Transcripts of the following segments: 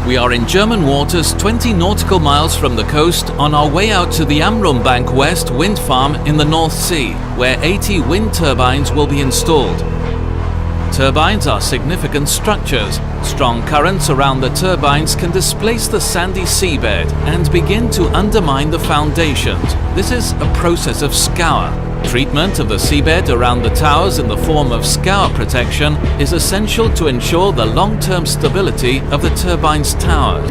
We are in German waters 20 nautical miles from the coast on our way out to the Amrum Bank West wind farm in the North Sea, where 80 wind turbines will be installed. Turbines are significant structures. Strong currents around the turbines can displace the sandy seabed and begin to undermine the foundations. This is a process of scour. Treatment of the seabed around the towers in the form of scour protection is essential to ensure the long-term stability of the turbine's towers.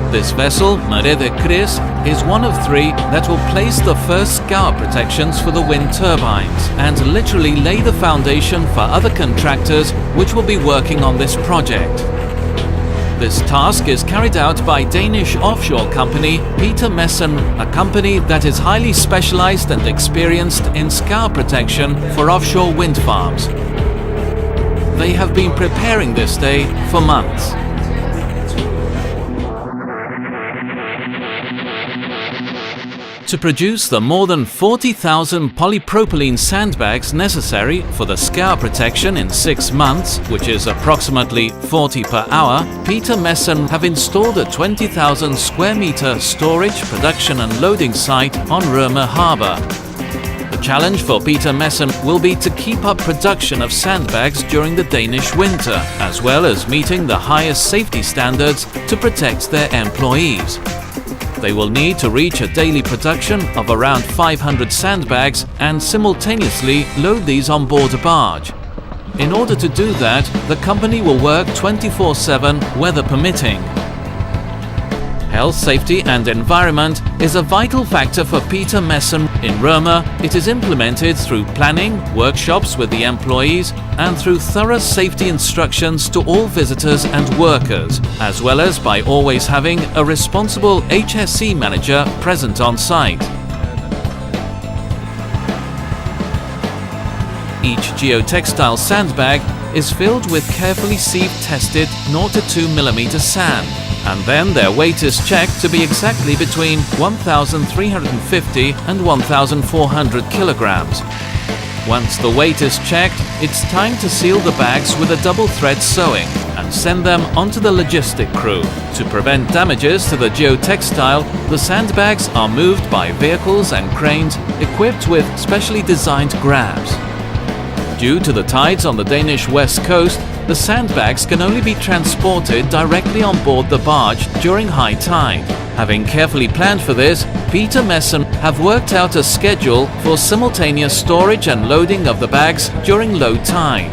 This vessel, Madsen Rederi, is one of 3 that will place the first scour protections for the wind turbines and literally lay the foundation for other contractors which will be working on this project. This task is carried out by Danish offshore company Madsen, a company that is highly specialized and experienced in scour protection for offshore wind farms. They have been preparing this day for months. To produce the more than 40,000 polypropylene sandbags necessary for the scour protection in 6 months, which is approximately 40 per hour, Madsen have installed a 20,000 square meter storage, production and loading site on Rømø Harbour. The challenge for Madsen will be to keep up production of sandbags during the Danish winter, as well as meeting the highest safety standards to protect their employees. They will need to reach a daily production of around 500 sandbags and simultaneously load these on board a barge. In order to do that, the company will work 24/7, weather permitting. Health, safety and environment is a vital factor for Madsen. In Rømø, it is implemented through planning, workshops with the employees and through thorough safety instructions to all visitors and workers, as well as by always having a responsible HSE manager present on site. Each geotextile sandbag is filled with carefully sieve-tested 0 to 2 mm sand, and then their weight is checked to be exactly between 1,350 and 1,400 kilograms. Once the weight is checked, it's time to seal the bags with a double thread sewing and send them onto the logistic crew. To prevent damages to the geotextile, the sandbags are moved by vehicles and cranes equipped with specially designed grabs. Due to the tides on the Danish west coast, the sandbags can only be transported directly on board the barge during high tide. Having carefully planned for this, Madsen have worked out a schedule for simultaneous storage and loading of the bags during low tide.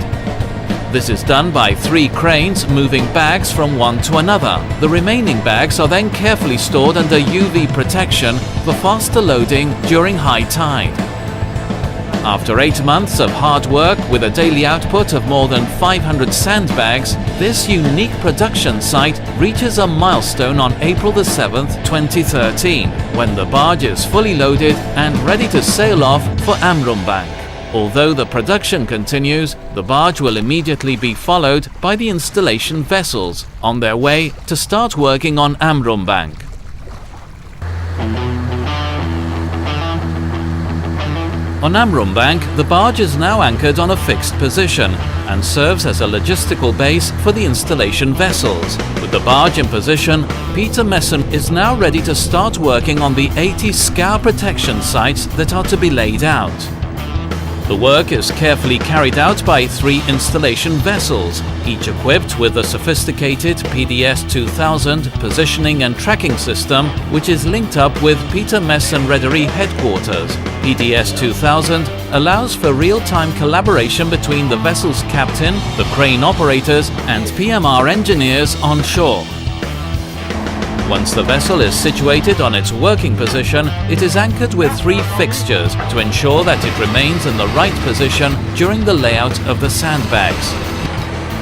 This is done by 3 cranes moving bags from one to another. The remaining bags are then carefully stored under UV protection for faster loading during high tide. After 8 months of hard work with a daily output of more than 500 sandbags, this unique production site reaches a milestone on April the 7th, 2013, when the barge is fully loaded and ready to sail off for Amrum Bank. Although the production continues, the barge will immediately be followed by the installation vessels on their way to start working on Amrum Bank. On Amrum Bank, the barge is now anchored on a fixed position and serves as a logistical base for the installation vessels. With the barge in position, Madsen is now ready to start working on the 80 scour protection sites that are to be laid out. The work is carefully carried out by 3 installation vessels, each equipped with a sophisticated PDS 2000 positioning and tracking system, which is linked up with Madsen Rederi headquarters. PDS 2000 allows for real-time collaboration between the vessel's captain, the crane operators, and PMR engineers on shore. Once the vessel is situated on its working position, it is anchored with 3 fixtures to ensure that it remains in the right position during the layout of the sandbags.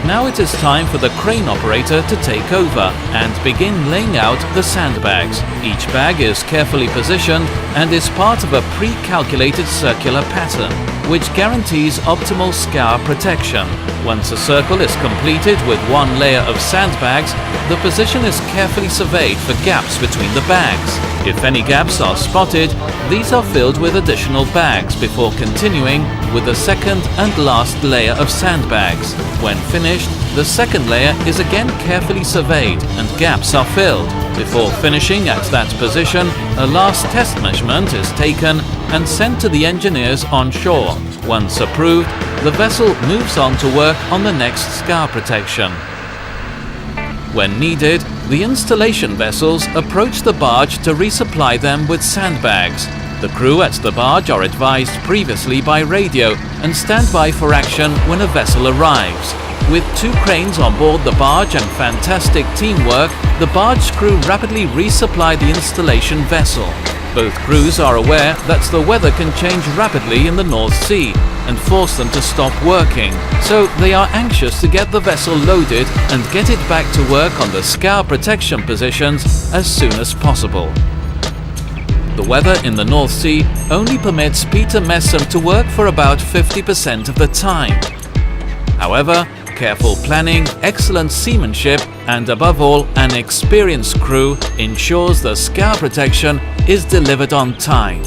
Now it is time for the crane operator to take over and begin laying out the sandbags. Each bag is carefully positioned and is part of a pre-calculated circular pattern, which guarantees optimal scour protection. Once a circle is completed with one layer of sandbags, the position is carefully surveyed for gaps between the bags. If any gaps are spotted, these are filled with additional bags before continuing with the second and last layer of sandbags. When finished, the second layer is again carefully surveyed and gaps are filled. Before finishing at that position, a last test measurement is taken and sent to the engineers on shore. Once approved, the vessel moves on to work on the next scour protection. When needed, the installation vessels approach the barge to resupply them with sandbags. The crew at the barge are advised previously by radio and stand by for action when a vessel arrives. With 2 cranes on board the barge and fantastic teamwork, the barge crew rapidly resupply the installation vessel. Both crews are aware that the weather can change rapidly in the North Sea and force them to stop working, so they are anxious to get the vessel loaded and get it back to work on the scour protection positions as soon as possible. The weather in the North Sea only permits Peter Madsen to work for about 50% of the time. However, careful planning, excellent seamanship, and above all, an experienced crew ensures the scour protection is delivered on time.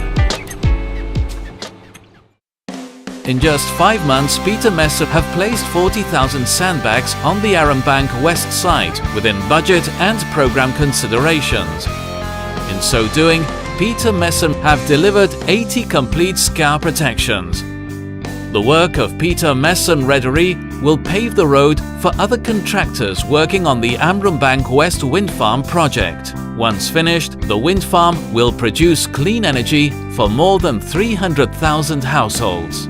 In just 5 months, Peter Madsen have placed 40,000 sandbags on the Amrum Bank West site within budget and program considerations. In so doing, Peter Madsen have delivered 80 complete scour protections. The work of Peter Madsen Rederi will pave the road for other contractors working on the Amrum Bank West wind farm project. Once finished, the wind farm will produce clean energy for more than 300,000 households.